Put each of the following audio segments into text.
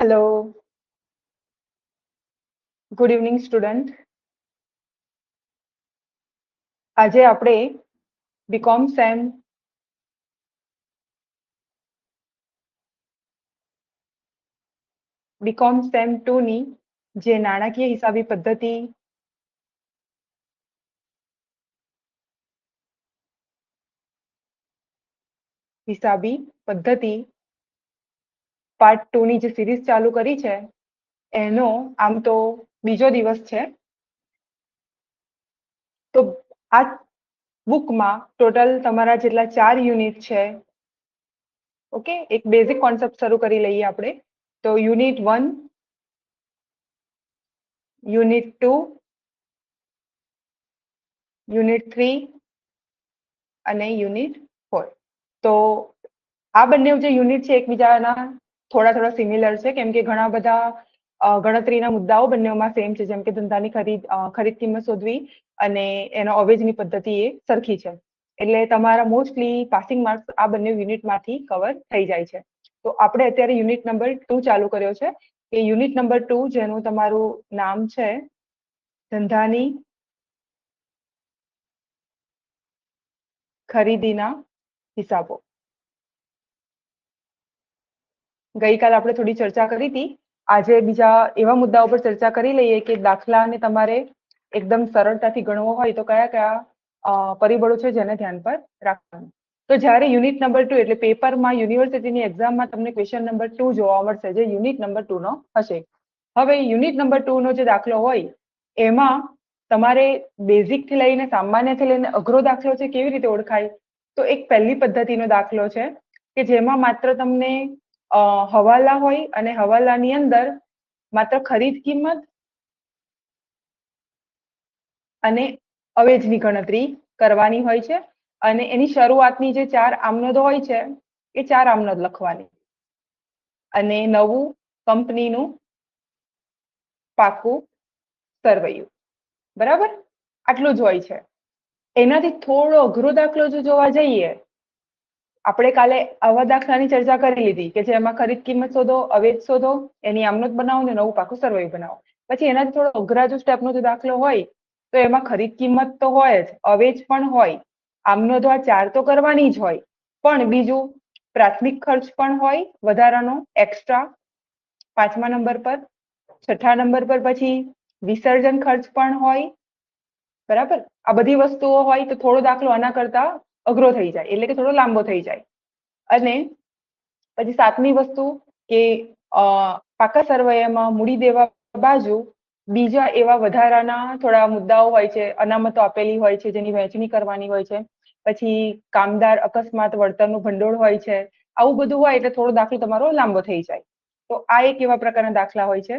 Hello, good evening student. આજે આપણે BCom sem 2 ની જે નાણાકીય હિસાબી પદ્ધતિ પાર્ટ 2 ની જે સિરીઝ ચાલુ કરી છે એનો આમ તો બીજો દિવસ છે. તો આ બુકમાં ટોટલ તમારા જેટલા 4 યુનિટ છે. ઓકે, એક બેઝિક કોન્સેપ્ટ શરૂ કરી લઈએ આપણે. તો યુનિટ 1, યુનિટ 2, યુનિટ 3 અને યુનિટ 4. તો આ બંને જે યુનિટ છે એકબીજાના થોડા સિમિલર છે, કેમ કે ઘણા બધા ગણતરીના મુદ્દાઓ બંનેમાં સેમ છે. જેમ કે ધંધાની ખરીદ કિંમત શોધવી અને એનો અવેજની પદ્ધતિ એ સરખી છે. એટલે તમારા મોસ્ટલી પાસિંગ માર્ક્સ આ બંને યુનિટમાંથી કવર થઈ જાય છે. તો આપણે અત્યારે યુનિટ નંબર 2 ચાલુ કર્યો છે. કે યુનિટ નંબર 2 જેનું તમારું નામ છે ધંધાની ખરીદીના હિસાબો. ગઈકાલે આપણે થોડી ચર્ચા કરી હતી. આજે બીજા એવા મુદ્દાઓ પર ચર્ચા કરી લઈએ કે દાખલાને તમારે એકદમ સરળતાથી ગણવો હોય તો કયા કયા પરિબળો છે જેને ધ્યાન પર રાખવાનું. તો જ્યારે યુનિટ નંબર 2 એટલે પેપરમાં યુનિવર્સિટીની એક્ઝામમાં તમને ક્વેશ્ચન નંબર 2 જોવા મળશે, જે યુનિટ નંબર 2 નો હશે. હવે યુનિટ નંબર 2 નો જે દાખલો હોય એમાં તમારે બેઝિક થી લઈને સામાન્યથી લઈને અઘરો દાખલો છે કેવી રીતે ઓળખાય? તો એક પહેલી પદ્ધતિનો દાખલો છે કે જેમાં માત્ર તમને હવાલા હોય અને હવાલાની અંદર માત્ર ખરીદ કિંમત અને અવેજની ગણતરી કરવાની હોય છે. અને એની શરૂઆતની જે 4 આમનોદો હોય છે એ 4 આમનોદ લખવાની. અને નવું કંપનીનું પાકું સરવૈયું. બરાબર, આટલું જ હોય છે. એનાથી થોડો અઘરો દાખલો જો જોવા જઈએ, આપણે કાલે આવા દાખલાની ચર્ચા કરી લીધી કે જેમાં ખરીદ કિંમત શોધો, અવેજ શોધો, એની આમનોદ બનાવો ને નવું પાકું સરવૈયું બનાવો. પછી એનાથી થોડો અઘરા જો સ્ટેપનો જો દાખલો હોય તો એમાં ખરીદ કિંમત તો હોય જ, અવેજ પણ હોય, આમનોધો આ 4 તો કરવાની જ હોય, પણ બીજું પ્રાથમિક ખર્ચ પણ હોય વધારાનો એક્સ્ટ્રા 5મા નંબર પર. 6ઠા નંબર પર પછી વિસર્જન ખર્ચ પણ હોય. બરાબર, આ બધી વસ્તુઓ હોય તો થોડો દાખલો આના કરતા અઘરો થઈ જાય, એટલે કે થોડો લાંબો થઈ જાય. અને પછી 7મી વસ્તુ કે પાકા સરવૈયામાં મૂડી દેવા બાજુ બીજા એવા વધારાના થોડા મુદ્દાઓ હોય છે, અનામતો આપેલી હોય છે જેની વહેંચણી કરવાની હોય છે. પછી કામદાર અકસ્માત વળતરનું ભંડોળ હોય છે. આવું બધું હોય એટલે થોડો દાખલો તમારો લાંબો થઈ જાય. તો આ એક એવા પ્રકારના દાખલા હોય છે.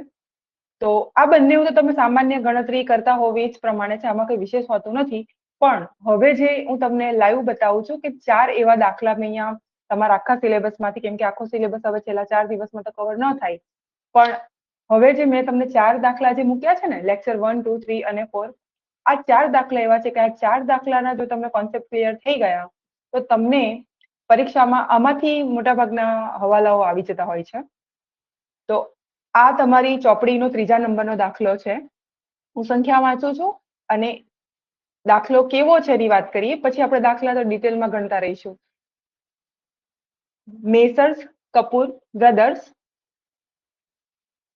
તો આ બંને તો તમે સામાન્ય ગણતરી કરતા હોવ એ જ પ્રમાણે છે, આમાં કોઈ વિશેષ હોતું નથી. પણ હવે જે હું તમને લાઈવ બતાવું છું કે 4 એવા દાખલા મેં અહીંયા તમારા આખા સિલેબસમાંથી, કેમ કે આખો સિલેબસ હવે છેલ્લા 4 દિવસમાં તો કવર ન થાય, પણ હવે જે મેં તમને 4 દાખલા જે મૂક્યા છે ને, લેક્ચર 1, 2, 3 અને 4, આ 4 દાખલા એવા છે કે આ 4 દાખલાના જો તમને કોન્સેપ્ટ ક્લિયર થઈ ગયા તો તમને પરીક્ષામાં આમાંથી મોટાભાગના હવાલાઓ આવી જતા હોય છે. તો આ તમારી ચોપડીનો 3જા નંબરનો દાખલો છે. હું સંખ્યા વાંચું છું અને દાખલો કેવો છે એની વાત કરીએ, પછી આપણે દાખલા તો ડિટેલમાં ગણતા રહીશું. મેસર્સ કપૂર બ્રધર્સ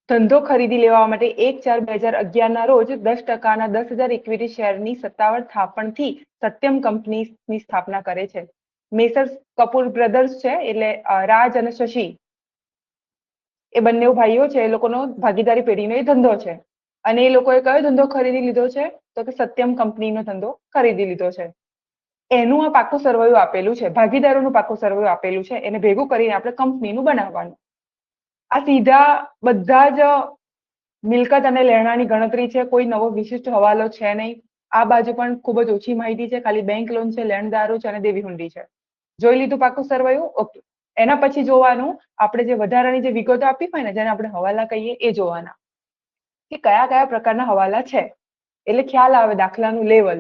ધંધો ખરીદી લેવા માટે 1/4/2011 ના રોજ 10%ના 10,000 ઇક્વિટી શેરની સત્તાવાર થાપણથી સત્યમ કંપનીની સ્થાપના કરે છે. મેસર્સ કપૂર બ્રધર્સ છે એટલે રાજ અને શશી, એ બંને ભાઈઓ છે, એ લોકોનો ભાગીદારી પેઢીનો એ ધંધો છે. અને એ લોકોએ કયો ધંધો ખરીદી લીધો છે? તો કે સત્યમ કંપનીનો ધંધો ખરીદી લીધો છે. એનું આ પાકું સરવૈયું આપેલું છે, ભાગીદારોનું પાકું સરવૈયું આપેલું છે. એને ભેગું કરીને આપણે કંપનીનું બનાવવાનું. આ સીધા બધા જ મિલકત અને લેણાની ગણતરી છે, કોઈ નવો વિશિષ્ટ હવાલો છે નહીં. આ બાજુ પણ ખૂબ જ ઓછી માહિતી છે, ખાલી બેંક લોન છે, લેણદારો છે અને દેવી હુંડી છે. જોઈ લીધું પાકું સરવૈયું? ઓકે. એના પછી જોવાનું આપણે જે વધારાની જે વિગતો આપી હોય ને, જેને આપણે હવાલા કહીએ, એ જોવાના કે કયા કયા પ્રકારના હવાલા છે, એટલે ખ્યાલ આવે દાખલાનું લેવલ.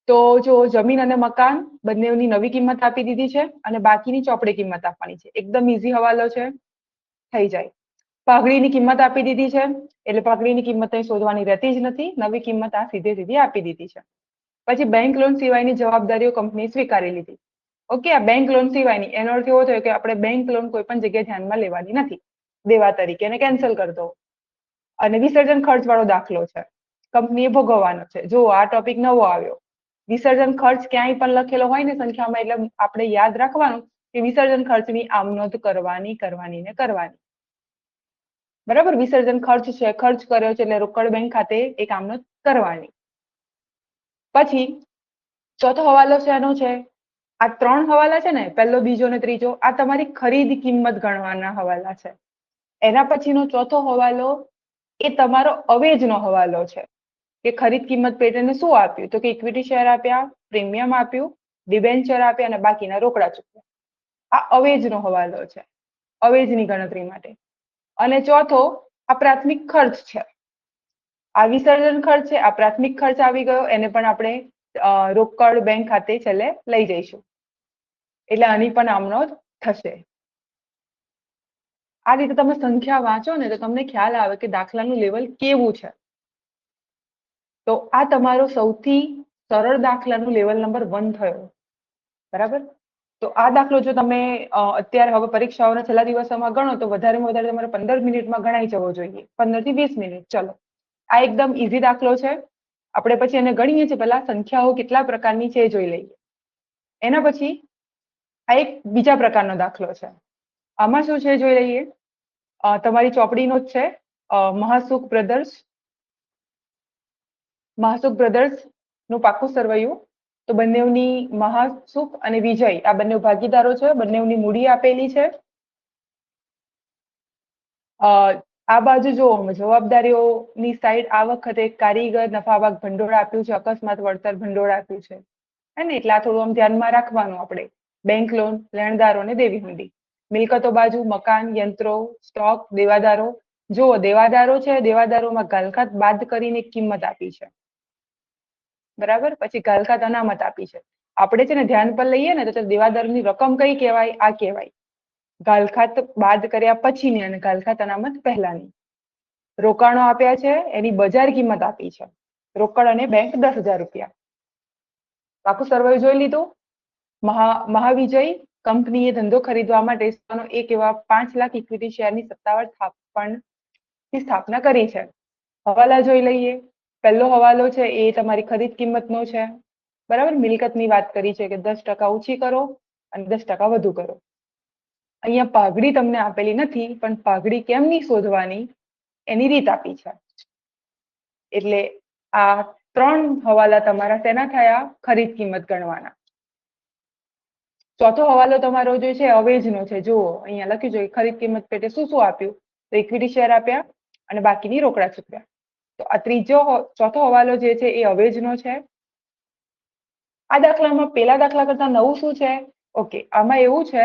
તો જો જમીન અને મકાન બંનેની નવી કિંમત આપી દીધી છે અને બાકીની ચોપડી કિંમત આપવાની છે. એકદમ ઈઝી હવાલો છે, થઈ જાય. પાઘડીની કિંમત આપી દીધી છે, એટલે પાઘડીની કિંમત અહીં શોધવાની રહેતી જ નથી. નવી કિંમત આ સીધે સીધી આપી દીધી છે. પછી બેંક લોન સિવાયની જવાબદારીઓ કંપનીએ સ્વીકારી લીધી. ઓકે, આ બેંક લોન સિવાયની એનો અર્થ એવો થયો કે આપણે બેંક લોન કોઈ પણ જગ્યાએ ધ્યાનમાં લેવાની નથી, દેવા તરીકે એને કેન્સલ કરી દો. અને વિસર્જન ખર્ચ વાળો દાખલો છે, કંપનીએ ભોગવવાનો છે. જો આ ટોપિક નવો આવ્યો. વિસર્જન ખર્ચ ક્યાંય પણ લખેલો હોય ને સંખ્યામાં, એટલે આપણે યાદ રાખવાનું કે વિસર્જન ખર્ચની આમ નોંધ કરવાની ને કરવાની. બરાબર, વિસર્જન ખર્ચ છે, ખર્ચ કર્યો છે એટલે રોકડ બેંક ખાતે એક આમ નોંધ કરવાની. પછી ચોથો હવાલો શેનો છે? આ 3 હવાલા છે ને, પહેલો, બીજો ને ત્રીજો, આ તમારી ખરીદ કિંમત ગણવાના હવાલા છે. એના પછીનો ચોથો હવાલો એ તમારો અવેજનો હવાલો છે, કે ખરીદ કિંમત પેટને શું આપ્યું? તો કે ઇક્વિટી શેર આપ્યા, પ્રીમિયમ આપ્યું, ડિબેન્ચર આપ્યા અને બાકીના રોકડા ચૂક્યા. આ અવેજનો હવાલો છે, અવેજની ગણતરી માટે. અને ચોથો આ પ્રાથમિક ખર્ચ છે. આ વિસર્જન ખર્ચ છે, આ પ્રાથમિક ખર્ચ આવી ગયો, એને પણ આપણે રોકડ બેંક ખાતે છેલ્લે લઈ જઈશું, એટલે આની પણ આમ નોંધ થશે. આ રીતે તમે સંખ્યા વાંચો ને તો તમને ખ્યાલ આવે કે દાખલાનું લેવલ કેવું છે. તો આ તમારો સૌથી સરળ દાખલાનું લેવલ નંબર 1 થયો. બરાબર, તો આ દાખલો જો તમે અત્યારે હવે પરીક્ષાઓના છેલ્લા દિવસોમાં ગણો તો વધારેમાં વધારે તમારે 15 મિનિટમાં ગણાઈ જવો જોઈએ, 15 થી 20 મિનિટ. ચલો, આ એકદમ ઈઝી દાખલો છે. આપણે પછી એને ગણીએ છીએ, પહેલા સંખ્યાઓ કેટલા પ્રકારની છે એ જોઈ લઈએ. એના પછી આ એક બીજા પ્રકારનો દાખલો છે. આમાં શું છે જોઈ લઈએ. તમારી ચોપડીનો જ છે, મહાસુખ બ્રધર્સ નું પાકું સરવૈયું. તો બંનેની મહાસુખ અને વિજય આ બંને ભાગીદારો છે, બંનેની મૂડી આપેલી છે. આ બાજુ જો જવાબદારીઓની સાઈડ આ વખતે કારીગર નફાભાગ ભંડોળ આપ્યું છે, અકસ્માત વળતર ભંડોળ આપ્યું છે, હે ને? એટલે આ થોડું આમ ધ્યાનમાં રાખવાનું આપણે. બેંક લોન, લેણદારો અને દેવી હુંડી. મિલકતો બાજુ મકાન, યંત્રો, સ્ટોક, દેવાદારો. જો દેવાદારો છે, દેવાદારોમાં ગાલખાત બાદ કરીને કિંમત આપી છે. બરાબર, પછી ગાલખાત અનામત આપી છે. આપણે છે ને ધ્યાન પર લઈએ ને તો દેવાદારની રકમ કઈ કહેવાય? આ કહેવાય. ગાલખાત બાદ કર્યા પછીની અને ગાલખાત અનામત પહેલાની. રોકાણો આપ્યા છે, એની બજાર કિંમત આપી છે. રોકડ અને બેંક 10,000 રૂપિયા. પાકું સરવૈયું જોઈ લીધું. મહાવિજય કંપનીએ ધંધો ખરીદવા માટે 1 એવા 5 લાખ ઇક્વિટી શેરની સત્તાવાર સ્થાપના કરી છે. હવાલા જોઈ લઈએ. પહેલો હવાલો છે એ તમારી ખરીદ કિંમતનો છે. બરાબર, મિલકતની વાત કરી છે કે 10% ઓછી કરો અને 10% વધુ કરો. અહીંયા પાઘડી તમને આપેલી નથી, પણ પાઘડી કેમની શોધવાની એની રીત આપી છે. એટલે આ 3 હવાલા તમારા શેના થયા? ખરીદ કિંમત ગણવાના. ચોથો હવાલો તમારો જે છે અવેજનો છે. જુઓ અહીંયા લખ્યું છે ખરીદ કિંમત પેટે શું શું આપ્યું? તો ઇક્વિટી શેર આપ્યા અને બાકીની રોકડા ચૂક્યા. તો આ ચોથો હવાલો જે છે એ અવેજનો છે. આ દાખલામાં પેલા દાખલા કરતા નવું શું છે? ઓકે, આમાં એવું છે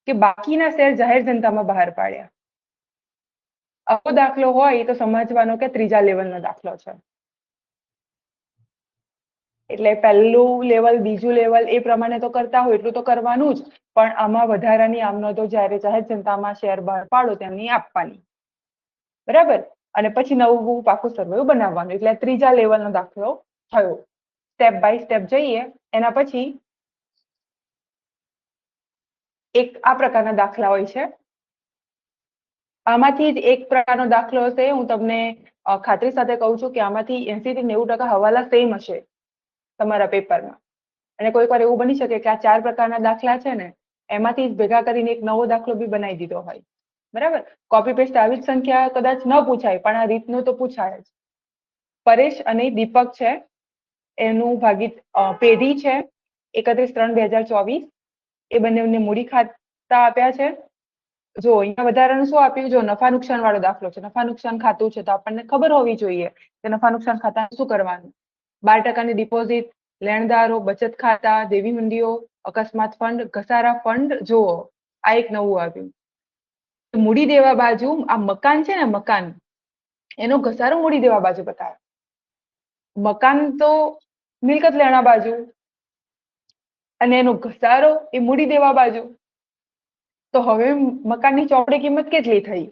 કે બાકીના શેર જાહેર જનતામાં બહાર પાડ્યા. આવો દાખલો હોય તો સમજવાનો કે ત્રીજા લેવલનો દાખલો છે. એટલે પહેલું લેવલ, બીજું લેવલ એ પ્રમાણે તો કરતા હોય એટલું તો કરવાનું જ, પણ આમાં વધારાની આમ નોંધો જ્યારે જાહેર જનતામાં શેર બહાર પાડો તેમની આપવાની. બરાબર, અને પછી નવું પાકું સરવૈયું બનાવવાનું. એટલે ત્રીજા લેવલનો દાખલો થયો. સ્ટેપ બાય સ્ટેપ જઈએ. એના પછી એક આ પ્રકારના દાખલા હોય છે. આમાંથી જ એક પ્રકારનો દાખલો હશે. હું તમને ખાતરી સાથે કહું છું કે આમાંથી 80 થી 90% હવાલા સેમ હશે તમારા પેપરમાં. અને કોઈક વાર એવું બની શકે કે આ 4 પ્રકારના દાખલા છે ને એમાંથી જ ભેગા કરીને એક નવો દાખલો બી બનાવી દીધો હોય. બરાબર, કોપી પેસ્ટ આવી જ સંખ્યા કદાચ ન પૂછાય, પણ આ રીતનું તો પૂછાય જ. પરેશ અને દીપક છે, એનું પેઢી છે 31/3/2024. એ બંનેને મૂડી ખાતા આપ્યા છે. જો અહીંયા વધારાનું શું આપ્યું? જો નફા નુકસાન વાળો દાખલો છે, નફા નુકસાન ખાતું છે, તો આપણને ખબર હોવી જોઈએ કે નફા નુકસાન ખાતા શું કરવાનું. 12% ડિપોઝિટ, લેણદારો, બચત ખાતા, દેવી હુંડીઓ, અકસ્માત ફંડ, ઘસારા ફંડ. જુઓ આ એક નવું આવ્યું. મૂડી દેવા બાજુ આ મકાન છે ને, મકાન એનો ઘસારો મૂડી દેવા બાજુ બતાવે. મકાન તો મિલકત લેણા બાજુ અને એનો ઘસારો એ મૂડી દેવા બાજુ. તો હવે મકાનની ચોપડી કિંમત કેટલી થઈ?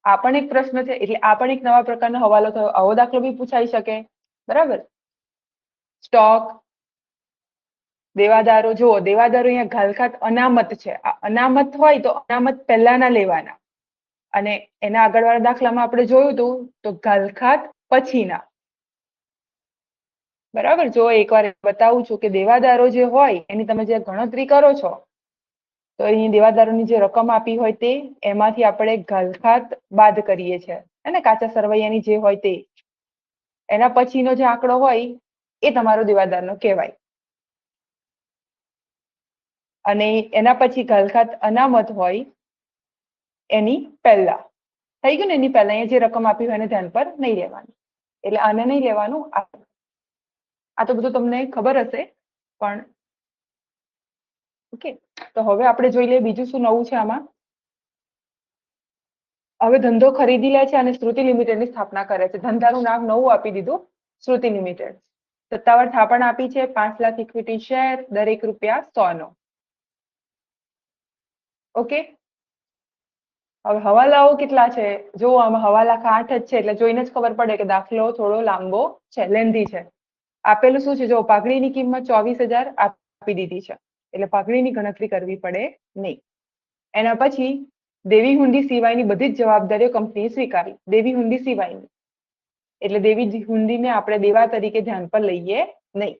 આ પણ એક પ્રશ્ન છે, એટલે આ પણ એક નવા પ્રકારનો હવાલો થયો. આવો દાખલો બી પૂછાઈ શકે. બરાબર. સ્ટોક, દેવાદારો. જુઓ, દેવાદારો અહીંયા ઘાલખાત અનામત છે. આ અનામત હોય તો અનામત પહેલાના લેવાના, અને એના આગળવાળા દાખલામાં આપણે જોયું હતું તો ઘાલખાત પછીના. બરાબર. જો એકવાર બતાવું છું કે દેવાદારો જે હોય એની તમે જે ગણતરી કરો છો, તો અહીં દેવાદારોની જે રકમ આપી હોય તે, એમાંથી આપણે ઘાલખાત બાદ કરીએ છીએ, અને કાચા સરવૈયાની જે હોય તે, એના પછીનો જે આંકડો હોય એ તમારો દેવાદારનો કહેવાય. અને એના પછી ઘાલખાત અનામત હોય એની પહેલા. થઈ ગયું ને? એની પહેલા અહીંયા જે રકમ આપી હોય એને ધ્યાન પર નહીં લેવાની, એટલે આને નહીં લેવાનું. આ તો બધું તમને ખબર હશે, પણ ઓકે. તો હવે આપણે જોઈ લઈએ બીજું શું નવું છે આમાં. હવે ધંધો ખરીદી લે છે અને શ્રુતિ લિમિટેડની સ્થાપના કરે છે. ધંધાનું નામ નવું આપી દીધું, શ્રુતિ લિમિટેડ. સત્તાવાર થાપણ આપી છે 5 લાખ ઇક્વિટી શેર, દરેક ₹100 નો. ઓકે. હવે હવાલાઓ કેટલા છે? જો આમાં હવાલા 8 જ છે, એટલે જોઈને જ ખબર પડે કે દાખલો થોડો લાંબો છે, લેન્ધી છે. આપેલું શું છે? જો પાઘડીની કિંમત 24,000 આપી દીધી છે, એટલે પાઘડીની ગણતરી કરવી પડે નહીં. એના પછી દેવી હુંડી સિવાયની બધી જ જવાબદારીઓ કંપનીએ સ્વીકારી. દેવી હુંડી સિવાયની, એટલે દેવી હુંડીને આપણે દેવા તરીકે ધ્યાન પર લઈએ નહીં.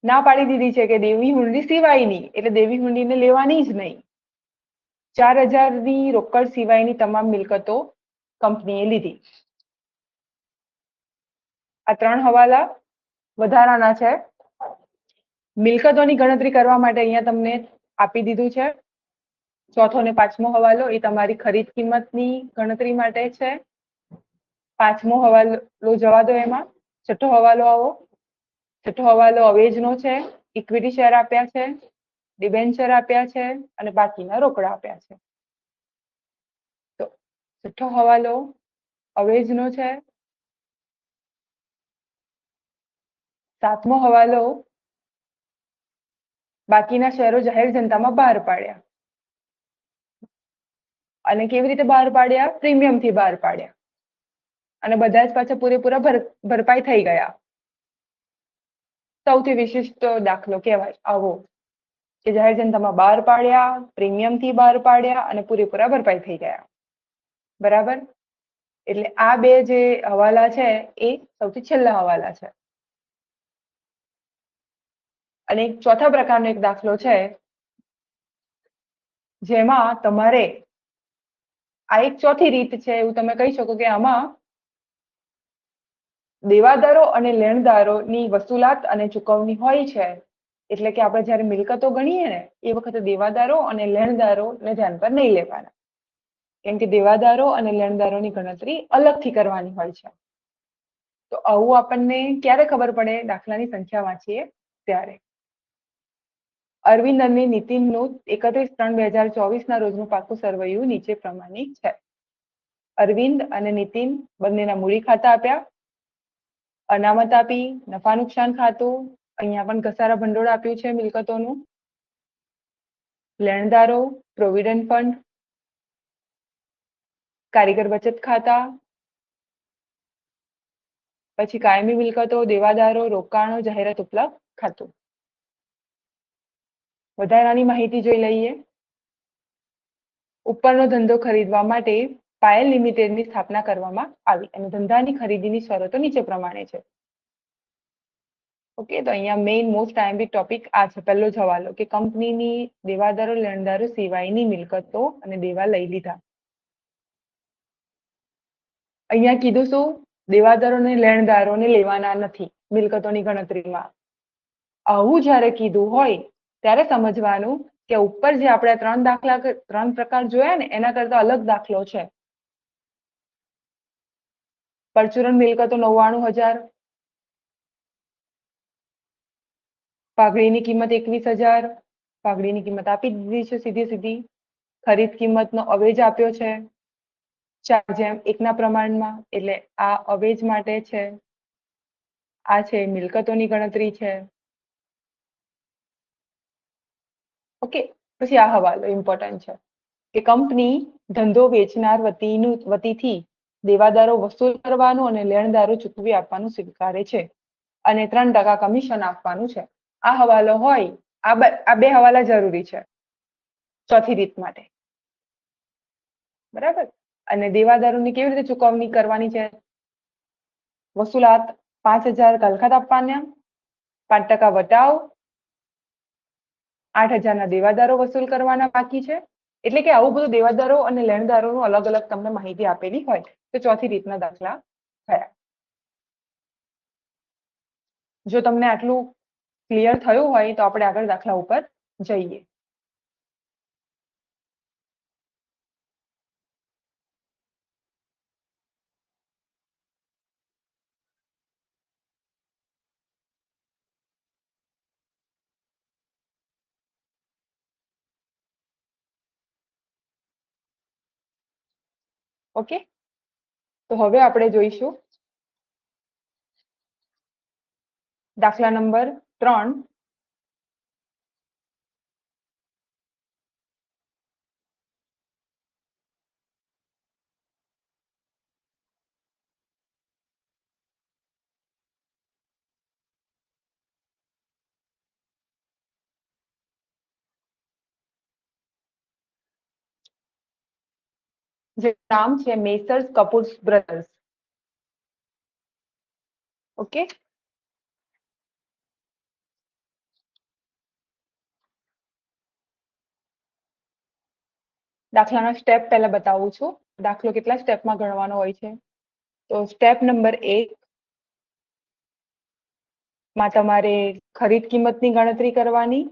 ના પાડી દીધી છે કે દેવી હુંડી સિવાયની, એટલે દેવી હુંડીને લેવાની જ નહીં. 4,000ની રોકડ સિવાયની તમામ મિલકતો કંપનીએ લીધી. આ 3 હવાલા વધારાના છે. મિલકતોની ગણતરી કરવા માટે અહીંયા તમને આપી દીધું છે. ચોથો ને 5મો હવાલો એ તમારી ખરીદ કિંમતની ગણતરી માટે છે. 5મો હવાલો જવા દો એમાં. છઠ્ઠો હવાલો આવો. છઠ્ઠો હવાલો અવેજનો છે. ઇક્વિટી શેર આપ્યા છે, ડિબેન્ચર આપ્યા છે, અને બાકીના રોકડા આપ્યા છે. તો છઠ્ઠો હવાલો અવેજનો છે. 7મો હવાલો બાકીના શેરો જાહેર જનતામાં બહાર પાડ્યા. અને કેવી રીતે બહાર પાડ્યા? પ્રીમિયમથી બહાર પાડ્યા, અને બધા જ પાછા પૂરેપૂરા ભરપાઈ થઈ ગયા. સૌથી વિશિષ્ટ દાખલો કહેવાય આવો, કે જાહેર જનતામાં બહાર પાડ્યા, પ્રીમિયમથી બહાર પાડ્યા, અને પૂરેપૂરા ભરપાઈ થઈ ગયા. બરાબર. એટલે આ બે જે હવાલા છે એ સૌથી છેલ્લા હવાલા છે. અને ચોથા પ્રકારનો એક દાખલો છે, જેમાં તમારે આ એક ચોથી રીત છે એવું તમે કહી શકો કે આમાં દેવાદારો અને લેણદારોની વસૂલાત અને ચૂકવણી હોય છે. એટલે કે આપણે જ્યારે મિલકતો ગણીએ ને એ વખતે દેવાદારો અને લેણદારોને ધ્યાન પર નહીં લેવાના, કેમ કે દેવાદારો અને લેણદારોની ગણતરી અલગથી કરવાની હોય છે. તો આવું આપણને ક્યારે ખબર પડે? દાખલાની સંખ્યા વાંચીએ ત્યારે. અરવિંદ અને નીતિનનું 31/3/2024ના રોજનું પાકું સરવૈયું નીચે પ્રમાણે છે. અરવિંદ અને નીતિન બંનેના મૂડી ખાતા આપ્યા, અનામત આપી, નફા નુકસાન ખાતું, અહીંયા પણ ઘસારા ભંડોળ આપ્યું છે મિલકતોનું, લેણદારો, પ્રોવિડન્ટ ફંડ, કારીગર બચત ખાતા, પછી કાયમી મિલકતો, દેવાદારો, રોકાણો, જાહેરાત ઉપલબ્ધ ખાતું. વધારાની માહિતી જોઈ લઈએ. ઉપરનો ધંધો ખરીદવા માટે પાયલ લિમિટેડની સ્થાપના કરવામાં આવી, અને ધંધાની ખરીદીની શરતો નીચે પ્રમાણે છે. ઓકે. તો અહીંયા મેઇન મોસ્ટ આઈએમપી ટોપિક આ છે, પહેલો જ હવાલો, કે કંપનીની દેવાદારો લેણદારો સિવાયની મિલકતો અને દેવા લઈ લીધા. અહીંયા કીધું શું? દેવાદારો અને લેણદારોને લેવાના નથી મિલકતોની ગણતરીમાં. આવું જ્યારે કીધું હોય ત્યારે સમજવાનું કે ઉપર જે આપણે 3 પ્રકાર જોયા ને એના કરતા અલગ દાખલો છે. પરચુરણ મિલકતો 99,000, પાઘડીની કિંમત 21,000, પાઘડીની કિંમત આપી દીધી છે સીધી. ખરીદ કિંમતનો અવેજ આપ્યો છે 4:1 પ્રમાણમાં, એટલે આ અવેજ માટે છે. આ છે મિલકતોની ગણતરી છે. ઓકે. પછી આ હવાલો ઇમ્પોર્ટન્ટ છે, કે કંપની ધંધો વેચનાર વતીથી દેવાદારો વસૂલ કરવાનું અને લેણદારો ચૂકવી આપવાનું સ્વીકારે છે અને 3% કમિશન આપવાનું છે. આ હવાલો હોય, આ બે હવાલા જરૂરી છે ચોથી રીત માટે. બરાબર. અને દેવાદારોની કેવી રીતે ચૂકવણી કરવાની છે? વસૂલાત 5,000 કલખત આપવાના, 5% વટાવ, 8,000 ના દેવાદારો વસૂલ કરવાના બાકી છે. એટલે કે આવું બધું દેવાદારો અને લેણદારોનું અલગ અલગ તમને માહિતી આપેલી હોય તો ચોથી રીતના દાખલા થયા. જો તમને આટલું ક્લિયર થયું હોય તો આપણે આગળ દાખલા ઉપર જઈએ. ઓકે, તો હવે આપણે જોઈશું દાખલા નંબર 3. જે નામ છે મેસર્સ કપૂર બ્રધર્સ. ઓકે, દાખલાના સ્ટેપ પહેલા બતાવું છું. દાખલો કેટલા સ્ટેપમાં ગણવાનો હોય છે? તો સ્ટેપ નંબર 1 માં તમારે ખરીદ કિંમતની ગણતરી કરવાની.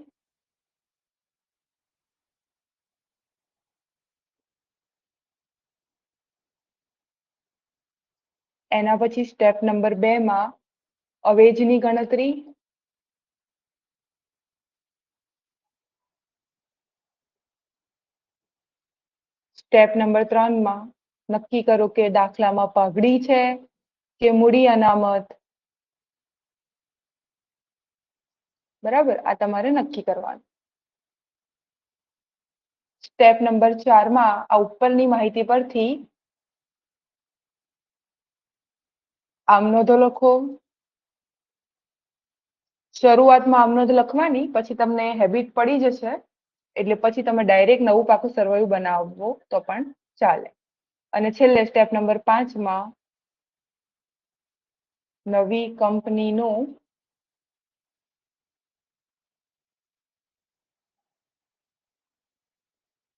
એના પછી સ્ટેપ નંબર 2 માં અવેજની ગણતરી. સ્ટેપ નંબર 3 માં નક્કી કરો કે દાખલામાં પગડી છે કે મૂડી અનામત. બરાબર, આ તમારે નક્કી કરવાનું. સ્ટેપ નંબર 4 માં આ ઉપરની માહિતી પરથી આમનોંધો લખો. શરૂઆતમાં આમનોંધ લખવાની, પછી તમને હેબિટ પડી જશે એટલે પછી તમે ડાયરેક્ટ નવું પાકું સરવૈયું બનાવો તો પણ ચાલે. અને છેલ્લે સ્ટેપ નંબર 5 માં નવી કંપનીનું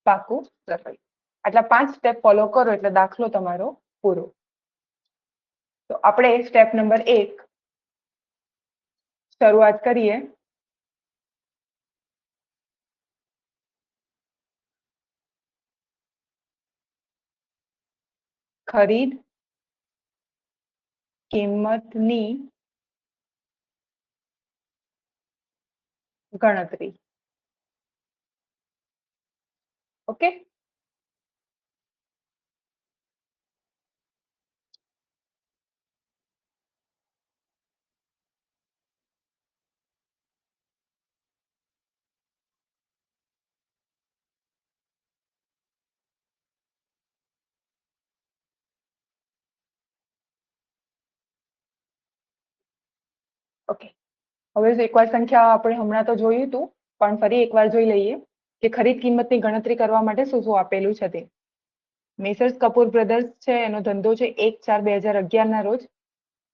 પાકું સરવૈયું. આટલા 5 સ્ટેપ ફોલો કરો એટલે દાખલો તમારો પૂરો. તો આપણે સ્ટેપ નંબર 1 શરૂઆત કરીએ. ખરીદ કિંમતની ગણતરી. Okay, okay. હવે એકવાર સંખ્યા આપણે હમણાં તો જોયું હતું, પણ ફરી એકવાર જોઈ લઈએ કે ખરીદ કિંમતની ગણતરી કરવા માટે શું શું આપેલું છે તે. મેસર્સ કપૂર બ્રધર્સ છે, એનો ધંધો છે 1/4/2011 ના રોજ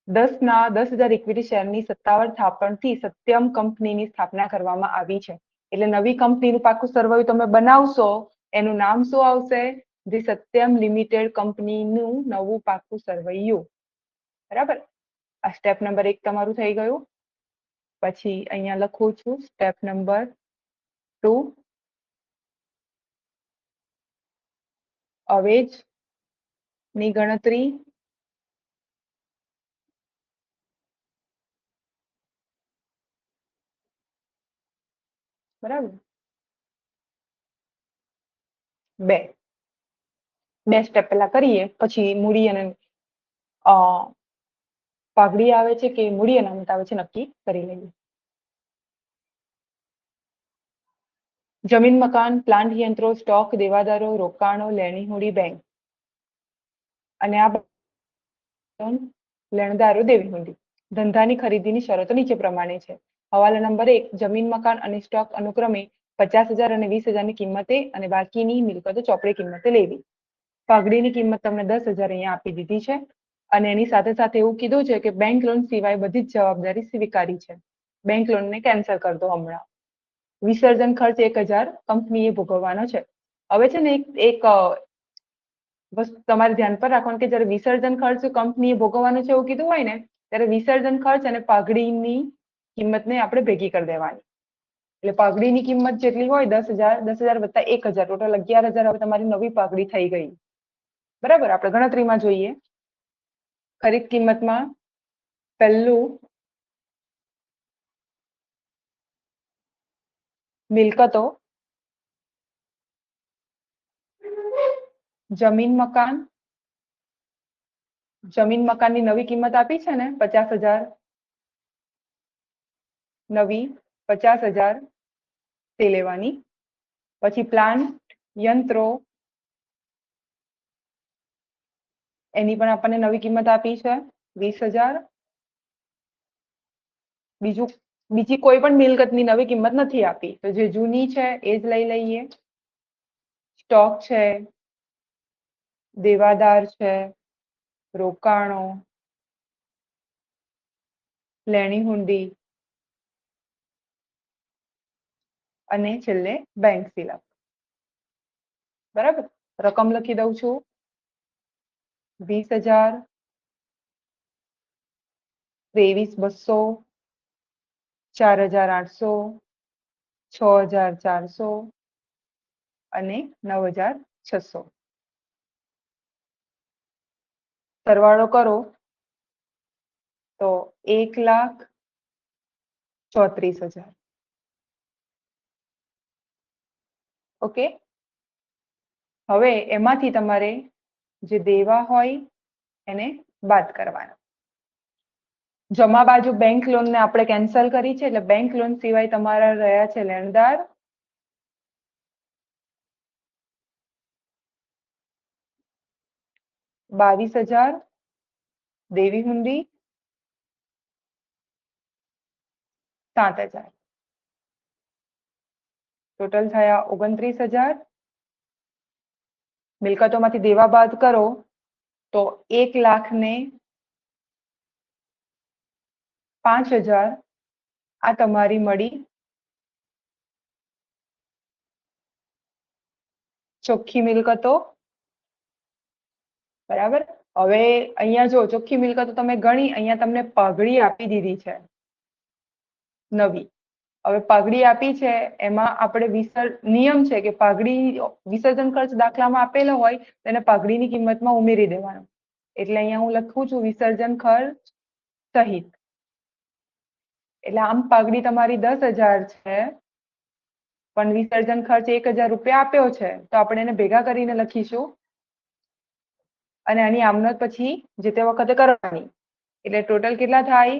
10,000 ઇક્વિટી શેરની સત્તાવાર થાપણથી સત્યમ કંપનીની સ્થાપના કરવામાં આવી છે. એટલે નવી કંપનીનું પાકું સરવૈયું તમે બનાવશો, એનું નામ શું આવશે? ધી સત્યમ લિમિટેડ કંપનીનું નવું પાકું સરવૈયું. બરાબર, આ સ્ટેપ નંબર 1 તમારું થઈ ગયું. પછી અહીંયા લખું છું સ્ટેપ નંબર 2 અવેજ ની ગણતરી. બરાબર, બે સ્ટેપ પહેલા કરીએ, પછી મૂડી અને પાઘડી આવે છે કે મૂડી અનામત આવે છે નક્કી કરી લઈએ. જમીન, મકાન, પ્લાન્ટ, યંત્રો, સ્ટોક, દેવાદારો, રોકાણો, લેણી હુંડી, બેંક અને આ લેણદારો, દેવી હુંડી. ધંધાની ખરીદીની શરતો નીચે પ્રમાણે છે. હવાલા નંબર 1, જમીન, મકાન અને સ્ટોક અનુક્રમે 50,000 અને 20,000ની કિંમતે અને બાકીની મિલકતો ચોપડે કિંમતે લેવી. પાઘડીની કિંમત તમને 10,000 અહીંયા આપી દીધી છે અને એની સાથે સાથે એવું કીધું છે કે બેંક લોન સિવાય બધી જ જવાબદારી સ્વીકારી છે. બેંક લોનને કેન્સલ કરી દો હમણાં. વિસર્જન ખર્ચ 1,000 કંપનીએ ભોગવવાનો છે. હવે છે ને એક વસ્તુ તમારે ધ્યાન પર રાખવાનું કે જ્યારે વિસર્જન ખર્ચ કંપનીએ ભોગવવાનો છે એવું કીધું હોય ને ત્યારે વિસર્જન ખર્ચ અને પાઘડીની કિંમતને આપણે ભેગી કરી દેવાની. એટલે પાઘડીની કિંમત જેટલી હોય 10,000 વત્તા 1,000 ટોટલ 11,000 હવે તમારી નવી પાઘડી થઈ ગઈ. બરાબર, આપણે ગણતરીમાં જોઈએ. ખરીદ કિંમતમાં પહેલું મિલકતો, જમીન મકાન. જમીન મકાનની નવી કિંમત આપી છે ને 50,000, નવી 50,000 તે લેવાની. પછી પ્લાન્ટ, યંત્રો, એની પણ આપણને નવી કિંમત આપી છે 20,000. બીજી કોઈ પણ મિલકતની નવી કિંમત નથી આપી, તો જે જૂની છે એ જ લઈ લઈએ. સ્ટોક છે, દેવાદાર છે, રોકાણો, લેણી હુંડી અને છેલ્લે બેંક સિલક. બરાબર, રકમ લખી દઉં છું. 20,000, 23,200, 4,800, 6,400 અને 9,600. સરવાળો કરો તો 1,34,000. ઓકે, હવે એમાંથી તમારે જે દેવા હોય એને બાદ કરવાના. જમા બાજુ બેંક લોનને આપણે કેન્સલ કરી છે એટલે બેંક લોન સિવાય તમારા રહ્યા છે લેણદાર, ₹22,000, દેવી હુંડી 7,000. ટોટલ થયા 29,000. મિલકતોમાંથી દેવા બાદ કરો તો 1,05,000 આ તમારી મળી ચોખ્ખી મિલકતો. બરાબર, હવે અહીંયા જો ચોખ્ખી મિલકતો તમે ગણી, અહીંયા તમને પાઘડી આપી દીધી છે નવી. હવે પાઘડી આપી છે એમાં આપણે નિયમ છે કે પાઘડી વિસર્જન ખર્ચ દાખલામાં આપેલો હોય તેને પાઘડીની કિંમતમાં ઉમેરી દેવાનો. એટલે અહીંયા હું લખું છું વિસર્જન ખર્ચ સહિત. એટલે આમ પાઘડી તમારી 10,000 છે પણ વિસર્જન ખર્ચ 1,000 રૂપિયા આપ્યો છે તો આપણે એને ભેગા કરીને લખીશું અને આની આમનોંધ પછી જે તે વખતે કરવાની. એટલે ટોટલ કેટલા થાય?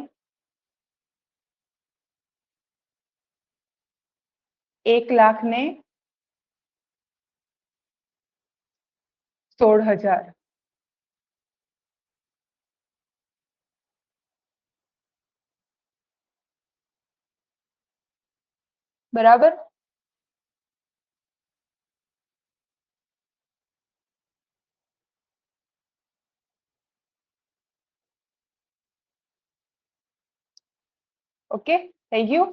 1,16,000. બરાબર, ઓકે, થઈ ગયું.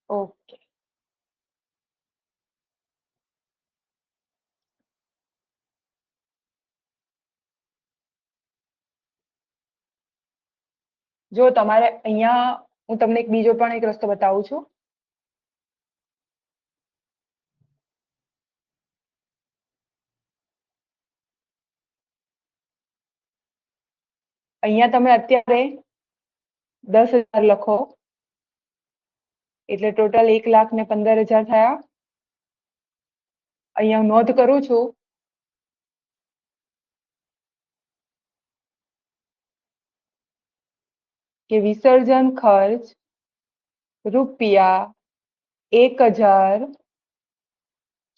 ઓકે, જો તમારે અહીંયા હું તમને એક બીજો પણ એક રસ્તો બતાવું છું. અહીંયા તમે અત્યારે 10,000 લખો એટલે ટોટલ 1,15,000 થયા. અહીંયા નોંધ કરું છું કે વિસર્જન ખર્ચ રૂપિયા 1000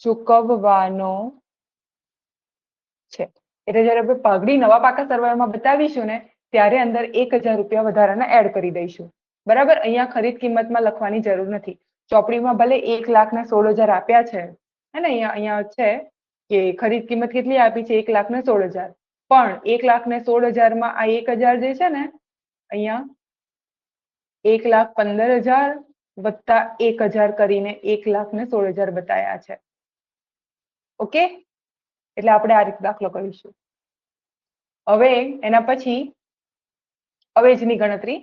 ચૂકવવાનો છે. એટલે જ્યારે આપણે પગડી નવા પાકા સરવાળામાં બતાવીશું ને ત્યારે અંદર 1000 રૂપિયા વધારાના એડ કરી દઈશું. બરાબર, અહીંયા ખરીદ કિંમતમાં લખવાની જરૂર નથી. ચોપડીમાં ભલે 1,16,000 આપ્યા છે, હે ને, અહીંયા છે કે ખરીદ કિંમત કેટલી આપી છે, 1,16,000, પણ 1,16,000 માં આ 1000 જે છે ને, અહીંયા 1,15,000 વત્તા 1000 કરીને 1,16,000 બતાયા છે. ઓકે, એટલે આપણે આ રીતે દાખલો કરીશું. હવે એના પછી અવેજની ગણતરી.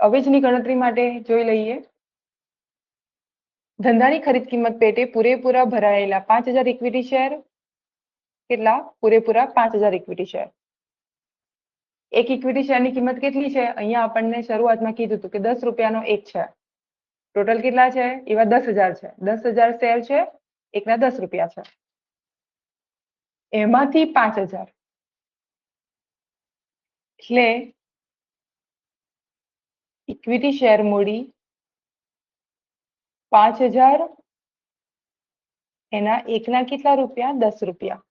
અવેજની ગણતરી માટે જોઈ લઈએ. ધંધાની ખરીદ કિંમત પેટે પૂરેપૂરા ભરાયેલા 5,000 ઇક્વિટી શેર. કેટલા? પૂરેપૂરા 5,000 ઇક્વિટી શેર. એક ઇક્વિટી શેરની કિંમત કેટલી છે? અહીંયા આપણને શરૂઆતમાં કીધું હતું કે 10 રૂપિયાનો એક છે. ટોટલ કેટલા છે? એવા 10,000 છે. 10,000 શેર છે, એકના 10 રૂપિયા છે. એમાંથી 5,000 એટલે ઇક્વિટી શેર મૂડી 5,000 એના એકના કેટલા રૂપિયા? 10 રૂપિયા.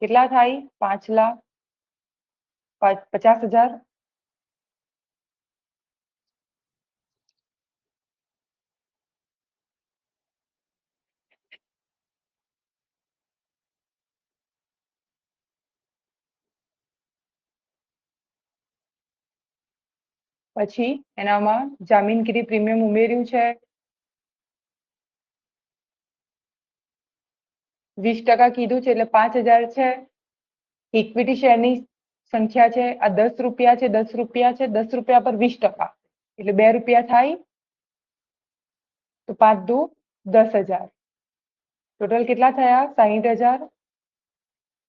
કેટલા થાય? 5,50,000. પછી એનામાં જામીનગીરી પ્રીમિયમ ઉમેર્યું છે. 20% કીધું છે એટલે 5,000 છે. ઇક્વિટી શેરની સંખ્યા છે, આ 10 રૂપિયા છે, 10 રૂપિયા છે, 10 રૂપિયા પર 20%, એટલે 2 રૂપિયા થાય. તો 5 દુ 10,000. ટોટલ કેટલા થયા? 60,000.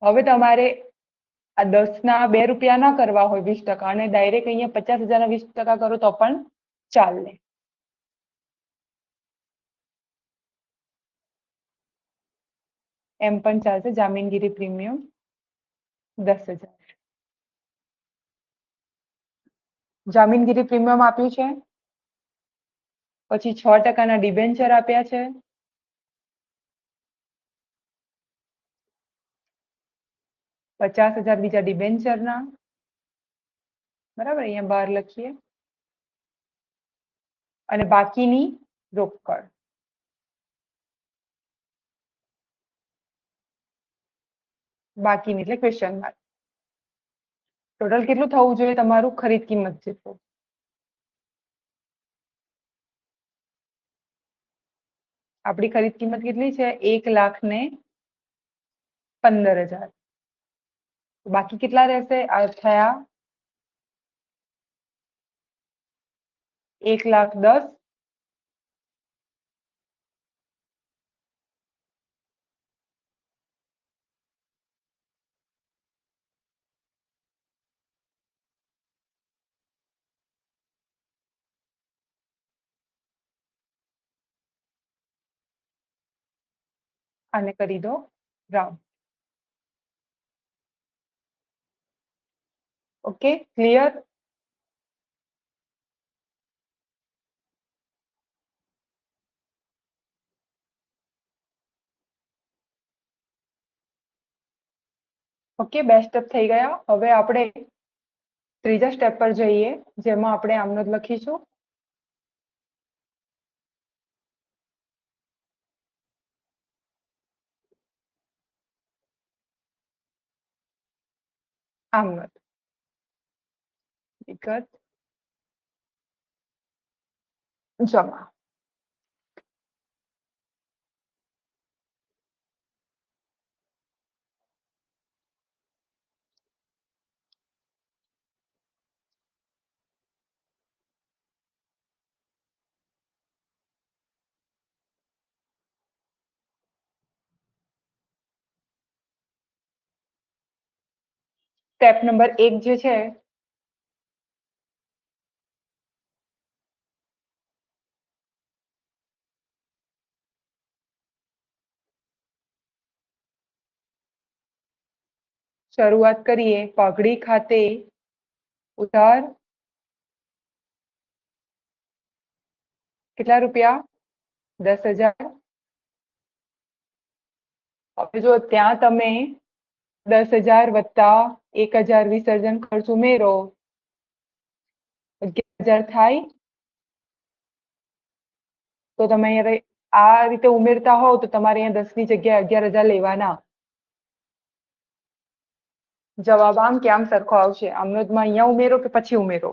હવે તમારે આ 10 ના 2 રૂપિયા ના કરવા હોય 20%, અને ડાયરેક્ટ અહીંયા 50,000 ના 20% કરો તો પણ ચાલે. એમ પણ ચાલશે. જામીનગીરી પ્રીમિયમ 10,000. જામીનગીરી પ્રીમિયમ આપ્યું છે. પછી 6% ના ડિબેન્ચર આપ્યા છે. 50,000 બીજા ડિબેન્ચરના. બરાબર, અહીંયા બહાર લખીએ. અને બાકીની રોકડ. બાકીની એટલે ક્વેશ્ચન માર્ક. ટોટલ કેટલું થવું જોઈએ તમારું? ખરીદ કિંમત જેટલું. આપણી ખરીદ કિંમત કેટલી છે? 1,15,000. બાકી કેટલા રહેશે? આ થયા 1,10,000. આને કરી દો રાઉન્ડ. Okay, clear? ઓકે, બે સ્ટેપ થઈ ગયા. હવે આપણે ત્રીજા સ્ટેપ પર જઈએ, જેમાં આપણે આમનો જ લખીશું. આમનોધ વિગત જમા. સ્ટેપ નંબર 1 જે છે, શરૂઆત કરીએ. પાઘડી ખાતે ઉધાર કેટલા રૂપિયા? 10,000. હવે જો ત્યાં તમે 10,000 વત્તા 1,000 વિસર્જન ખર્ચ ઉમેરો 11,000 થાય. તો તમે આ રીતે ઉમેરતા હોવ તો તમારે અહીંયા 10 ની જગ્યાએ 11,000 લેવાના. જવાબ આમ કે આમ સરખો આવશે. આમનોધમાં અહીંયા ઉમેરો કે પછી ઉમેરો?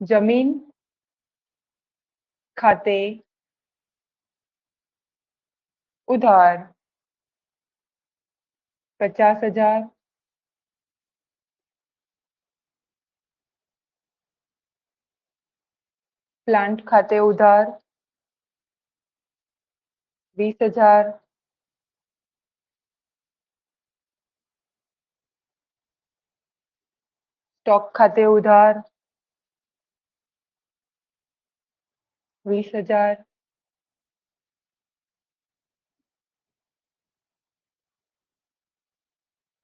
જમીન ખાતે ઉધાર 50,000. પ્લાન્ટ ખાતે ઉધાર 20,000. સ્ટોક ખાતે ઉધાર 20,000.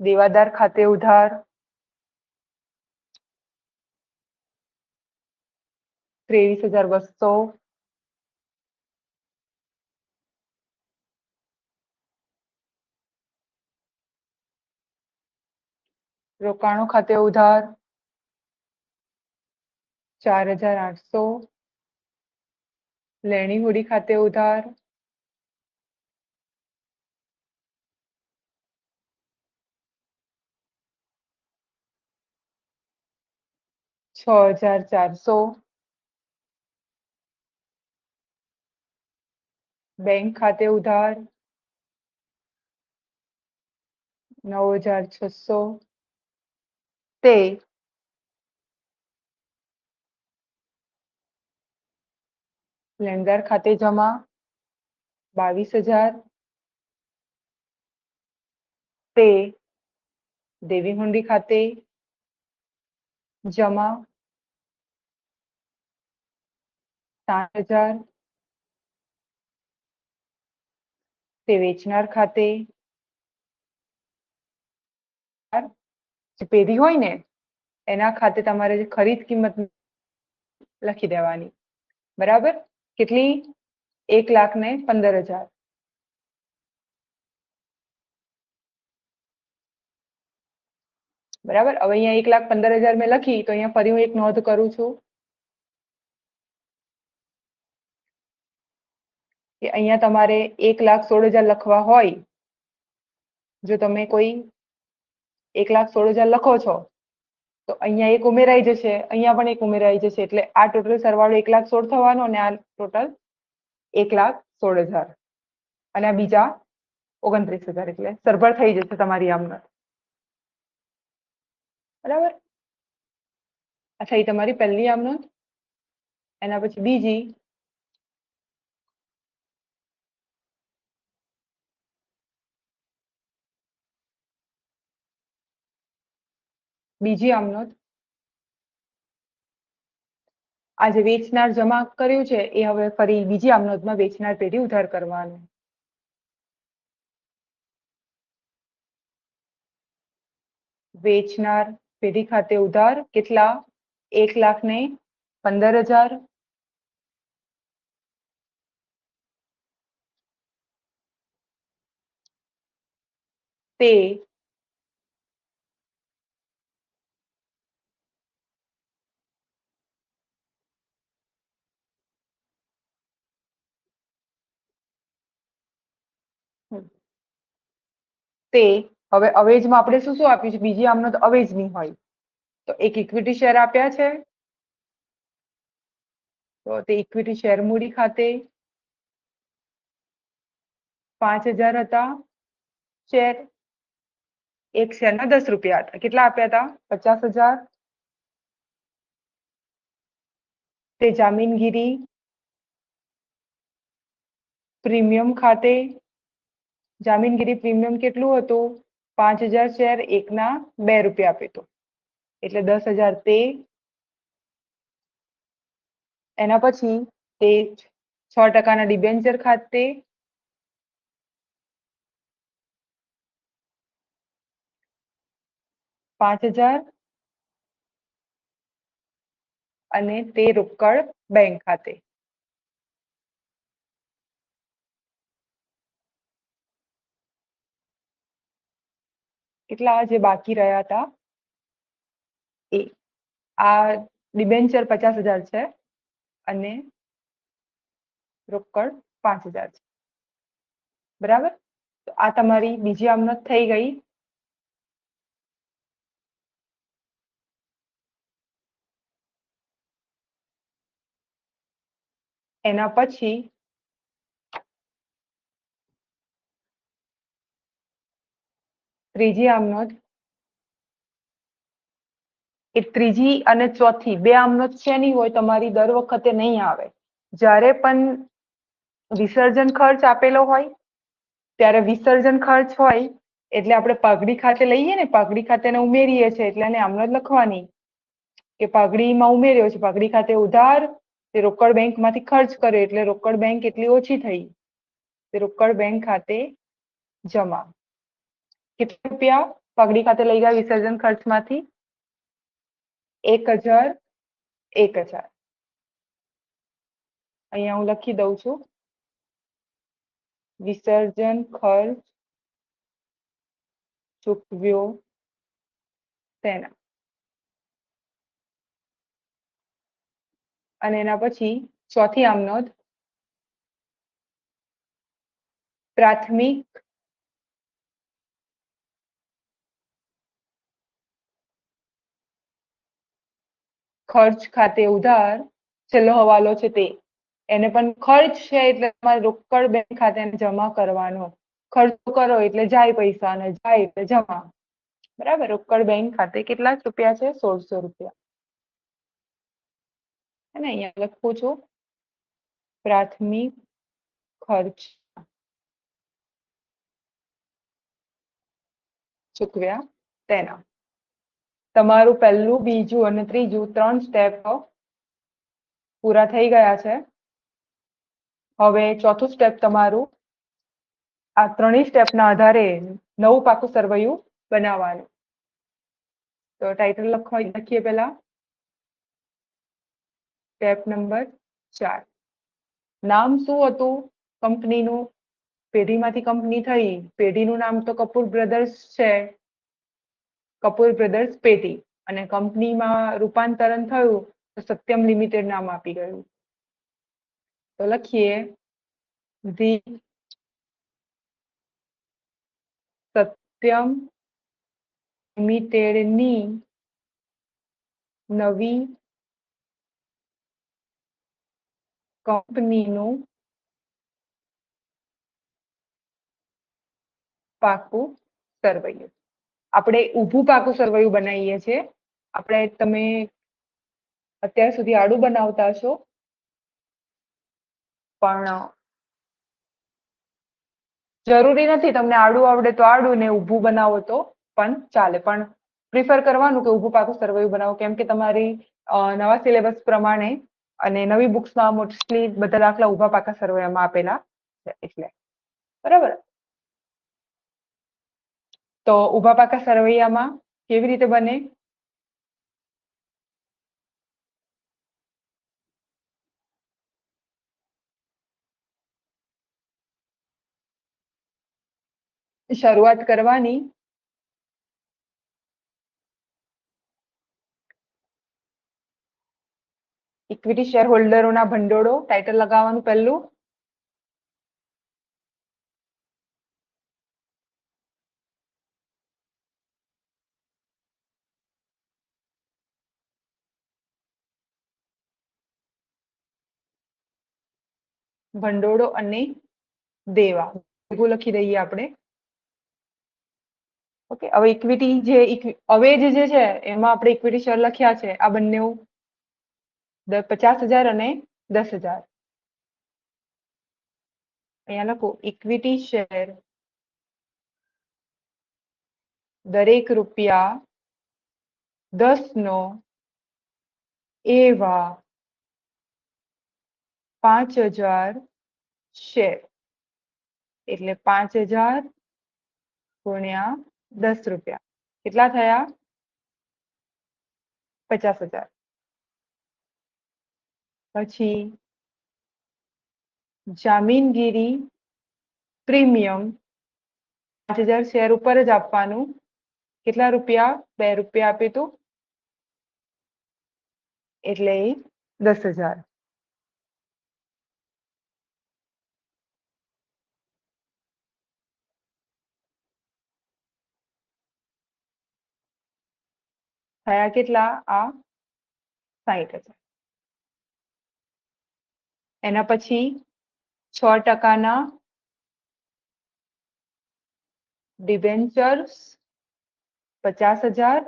દેવાદાર ખાતે ઉધાર 23,200. રોકાણો ખાતે ઉધાર 4,800. લેણી હુડી ખાતે ઉધાર 6,400. બેંક ખાતે ઉધાર 9,600. તે લેણદાર ખાતે જમા 22,000. તે દેવી હુંડી ખાતે જમા 7,000. તે વેચનાર ખાતે જે પેઢી હોય ને એના ખાતે તમારે જે ખરીદ કિંમત લખી દેવાની. બરાબર? કેટલી? 1,15,000. બરાબર? હવે અહીંયા 1,15,000 મેં લખી તો અહીંયા ફરી હું એક નોંધ કરું છું કે અહીંયા તમારે 1,16,000 લખવા હોય, જો તમે કોઈ 1,16,000 લખો છો તો અહીંયા એક ઉમેરાઈ જશે, અહીંયા પણ એક ઉમેરાઈ જશે, એટલે આ ટોટલ સરવાળો 1,16,000 થવાનો અને આ ટોટલ 1,16,000 અને આ બીજા 29,000, એટલે સરભર થઈ જશે તમારી આમનો. બરાબર? અચ્છા, એ તમારી પહેલી આમનો. એના પછી બીજી આમનોંધ. આ જે વેચનાર જમા કર્યું છે એ હવે ફરી બીજી આમનોંધમાં વેચનાર પેઢી ઉધાર કરવાનું. વેચનાર પેઢી ખાતે ઉધાર કેટલા? 1,15,000. તે હવે અવેજમાં આપણે શું શું આપ્યું છે? બીજી આમનોંધ અવેજની હોય તો એક ઇક્વિટી શેર આપ્યા છે, તો તે ઇક્વિટી શેર મૂડી ખાતે 5,000 હતા. શેર એક શેરના 10 રૂપિયા હતા. કેટલા આપ્યા હતા? 50,000. તે જામીનગીરી પ્રીમિયમ ખાતે જામીનગીરી પ્રીમિયમ કેટલું હતું? 5,000 શેર એકના 2 રૂપિયા આપ્યું હતું, એટલે 10,000. તે એના પછી તે 6% ડિબેન્ચર ખાતે 5,000 અને તે રોકડ બેંક ખાતે કેટલા જે બાકી રહ્યા હતા એ. આ ડિબેન્ચર 50,000 છે અને રોકડ 5,000 છે. બરાબર. તો આ તમારી બીજી આમનોંધ થઈ ગઈ. એના પછી ત્રીજી આમનોંધ, એ ત્રીજી અને ચોથી બે આમનોંધ શેની હોય? તમારી દર વખતે નહીં આવે. જ્યારે પણ વિસર્જન ખર્ચ આપેલો હોય ત્યારે વિસર્જન ખર્ચ હોય એટલે આપણે પાઘડી ખાતે લઈએ ને, પાઘડી ખાતે ઉમેરીએ છીએ એટલે એને આમનોંધ લખવાની કે પાઘડીમાં ઉમેર્યો છે, પાઘડી ખાતે ઉધાર, તે રોકડ બેંકમાંથી ખર્ચ કર્યો એટલે રોકડ બેંક એટલી ઓછી થઈ, તે રોકડ બેંક ખાતે જમા. કેટલા રૂપિયા પાઘડી ખાતે લઈ ગયા વિસર્જન ખર્ચમાંથી? 1,000. 1,000. અહીંયા હું લખી દઉં છું, વિસર્જન ખર્ચ ચૂકવ્યો તેના. અને એના પછી ચોથી આમનોંધ, પ્રાથમિક ખર્ચ ખાતે ઉધાર, છેલ્લો હવાલો છે તે. એને પણ ખર્ચ છે એટલે તમારે રોકડ બેંક ખાતે જમા કરવાનો. ખર્ચ કરો એટલે જાય પૈસા અને જાય એટલે જમા. બરાબર. રોકડ બેંક ખાતે કેટલા રૂપિયા છે? 1,600 રૂપિયા. અને અહીંયા લખું છું, પ્રાથમિક ખર્ચ ચૂકવ્યા તેના. તમારું પહેલું, બીજું અને ત્રીજું 3 સ્ટેપ પૂરા થઈ ગયા છે. હવે ચોથું સ્ટેપ તમારું, આ ત્રણેય સ્ટેપના આધારે નવું પાકું સરવૈયું બનાવવાનું. તો ટાઇટલ લખીએ પહેલા. Step number 4. નામ શું હતું કંપનીનું? પેઢીમાંથી કંપની થઈ, પેઢીનું નામ તો કપૂર બ્રધર્સ છે, કપૂર બ્રધર્સ પેઢી, અને કંપનીમાં રૂપાંતરણ થયું તો સત્યમ લિમિટેડ નામ આપી ગયું. તો લખીએ, ધી સત્યમ લિમિટેડની નવી કંપનીનું પાકું સરવૈયું. આપણે ઊભું પાકું સરવૈયું બનાવીએ છીએ. તમે અત્યાર સુધી આડું બનાવતા હશો, પણ જરૂરી નથી તમને આડું આવડે તો આડું ને ઊભું બનાવો તો પણ ચાલે, પણ પ્રિફર કરવાનું કે ઊભું પાકું સરવૈયું બનાવો, કેમ કે તમારી નવા સિલેબસ પ્રમાણે અને નવી બુક્સમાં મોસ્ટલી બધા દાખલા ઊભા પાકા સરવૈયામાં આપેલા છે એટલે. બરાબર. તો ઊભા પાકા સરવૈયામાં કેવી રીતે બને? શરૂઆત કરવાની ઇક્વિટી શેર હોલ્ડરોના ભંડોળો, ટાઇટલ લગાવવાનું પહેલું. ભંડોળો અને દેવા ભેગું લખી દઈએ આપણે. ઓકે. હવે ઇક્વિટી અવેજ જે છે એમાં આપણે ઇક્વિટી શેર લખ્યા છે આ બંને 50,000 અને 10,000. અહીંયા લખો, ઇક્વિટી શેર દરેક રૂપિયા 10 નો એવા 5,000 શેર, એટલે 5,000 ગુણ્યા 10 રૂપિયા કેટલા થયા? 50,000. પછી જામીનગીરી પ્રીમિયમ 5,000 શેર ઉપર જ આપવાનું, કેટલા રૂપિયા? 2 રૂપિયા આપ્યું તું એટલે 10,000. થયા કેટલા? આ 60,000. એના પછી 6% ડિબેન્ચર્સ 50,000.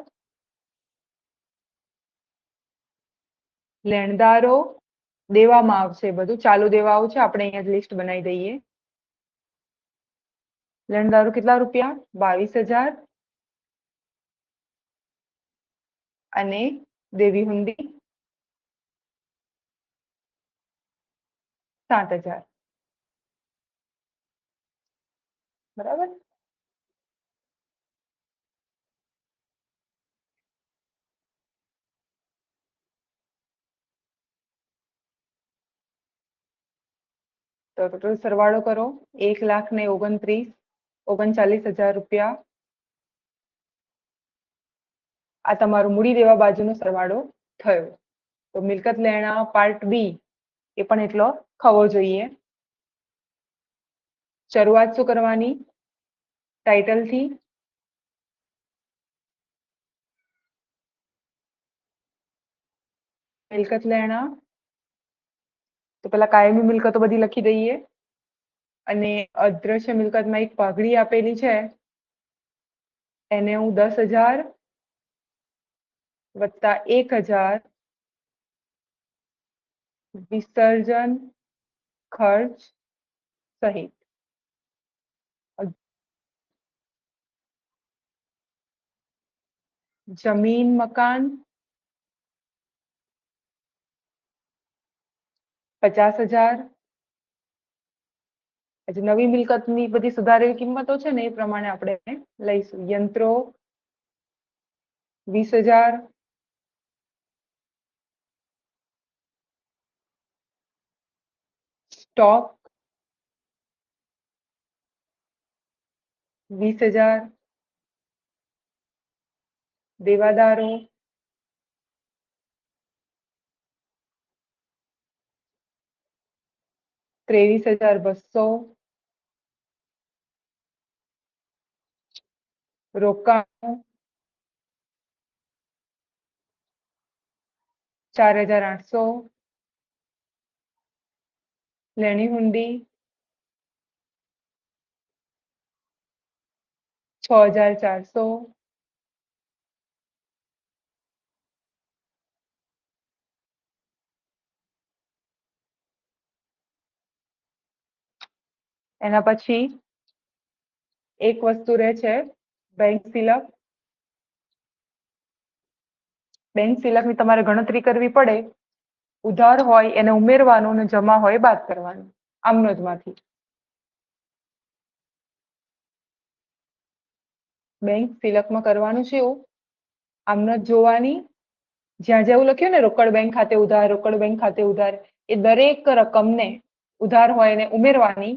લેણદારો દેવામાં આવશે, બધું ચાલુ દેવાઓ છે, આપણે અહીંયા લિસ્ટ બનાવી દઈએ. લેણદારો કેટલા રૂપિયા? 22,000. અને દેવી હુંડી 7,000. બરાબર. તો ટોટલ સરવાળો કરો. 1,39,39,000 રૂપિયા. આ તમારું મૂડી દેવા બાજુનો સરવાળો થયો. તો મિલકત લેણા પાર્ટ બી એ પણ એટલો થવો જોઈએ. શરૂઆત શું કરવાની? ટાઇટલ થી. મિલકત લેણા તો પેલા કાયમી મિલકતો બધી લખી દઈએ. અને અદ્રશ્ય મિલકતમાં એક પાઘડી આપેલી છે, એને હું 10,000 વત્તા 1,000 વિસર્જન ખર્ચ સહિત જમીન મકાન 50,000. હજી નવી મિલકતની બધી સુધારેલી કિંમતો છે ને એ પ્રમાણે આપણે લઈશું. યંત્રો 20,000. સ્ટોક 20,000. દેવાદારો 23,200. રોકાણો 4,800. લેણી હુંડી 6,400. એના પછી એક વસ્તુ રહે છે, બેંક સિલક. બેંક સિલકની તમારે ગણતરી કરવી પડે. ઉધાર હોય એને ઉમેરવાનું અને જમા હોય બાદ કરવાનું આમનોધમાંથી. બેંક સિલકમાં કરવાનું છે એવું, આમનોધ જોવાની. જ્યાં જેવું લખ્યું ને રોકડ બેંક ખાતે ઉધાર, રોકડ બેંક ખાતે ઉધાર, એ દરેક રકમને ઉધાર હોય એને ઉમેરવાની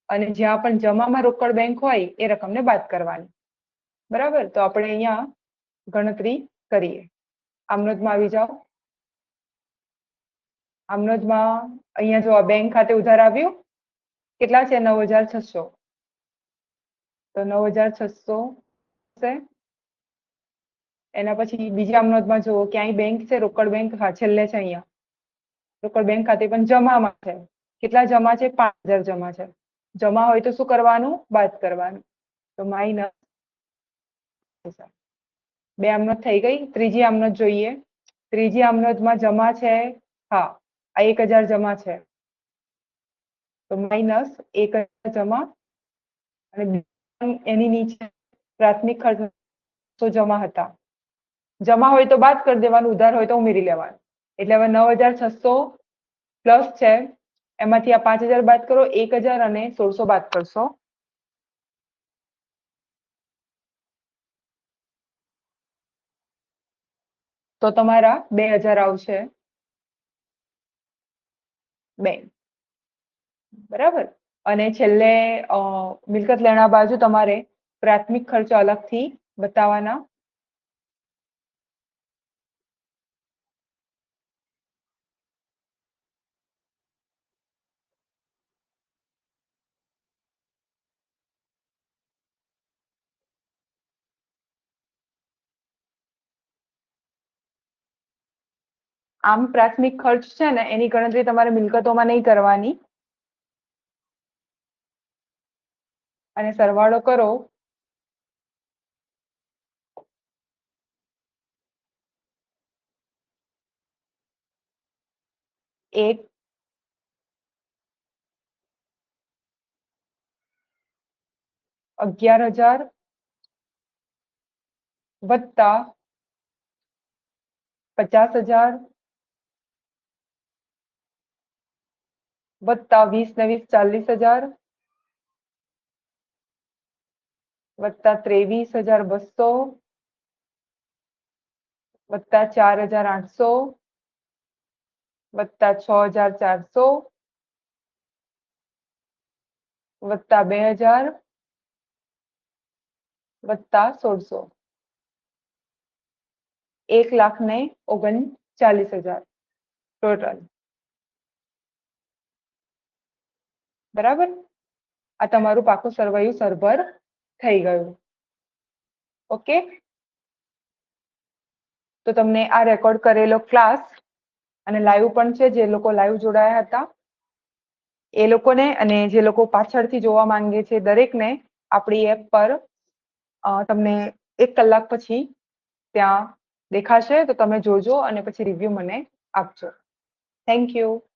અને જ્યાં પણ જમામાં રોકડ બેંક હોય એ રકમને બાદ કરવાની. બરાબર. તો આપણે અહીંયા ગણતરી કરીએ. આમનોધમાં આવી જાઓ. આમનોધમાં અહીંયા જો આ બેંક ખાતે ઉધાર આવ્યું કેટલા છે? 9,600. તો 9,600 છે. એના પછી બીજા આમનોધમાં જુઓ ક્યાંય બેંક છે, રોકડ બેંક છેલ્લે છે અહીંયા. રોકડ બેંક ખાતે પણ જમામાં છે. કેટલા જમા છે? 5,000 જમા છે. જમા હોય તો શું કરવાનું? બાદ કરવાનું. તો માઇનસ. બે આમનોધ થઈ ગઈ. ત્રીજી આમનોધ જોઈએ. ત્રીજી આમનોધમાં જમા છે, હા, આ 1,000 જમા છે. તો માઇનસ 1,000 જમા અને એની નીચે પ્રાથમિક ખર્ચ તો જમા હતા. જમા હોય તો બાદ કરી દેવાનું, ઉધાર હોય તો ઉમેરી લેવાનું. એટલે હવે 9,600 પ્લસ છે, એમાંથી આ 5,000 બાદ કરો, 1,000 અને 1,600 બાદ કરશો. તો તમારા 2,000 આવશે. બેંક. બરાબર. અને છેલ્લે મિલકત લેણા બાજુ તમારે પ્રાથમિક ખર્ચો અલગથી બતાવવાના. આમ પ્રાથમિક ખર્ચ છે ને એની ગણતરી તમારે મિલકતોમાં નહીં કરવાની, અને સરવાળો કરો એક 11,000 વત્તા 50,000 વત્તા 20 ને 20 40,000 વત્તા 23,200 વત્તા 4,800 વત્તા 6,400 વત્તા 2,000 વત્તા 1,600 1,39,000 ટોટલ. બરાબર, આ તમારું પાકું સરવૈયું સરભર થઈ ગયું. ઓકે, તો તમને આ રેકોર્ડ કરેલો ક્લાસ અને લાઈવ પણ છે, જે લોકો લાઈવ જોડાયા હતા એ લોકોને, અને જે લોકો પાછળથી જોવા માંગે છે દરેકને આપણી એપ પર તમને 1 કલાક પછી ત્યાં દેખાશે, તો તમે જોજો અને પછી રિવ્યુ મને આપજો. Thank you.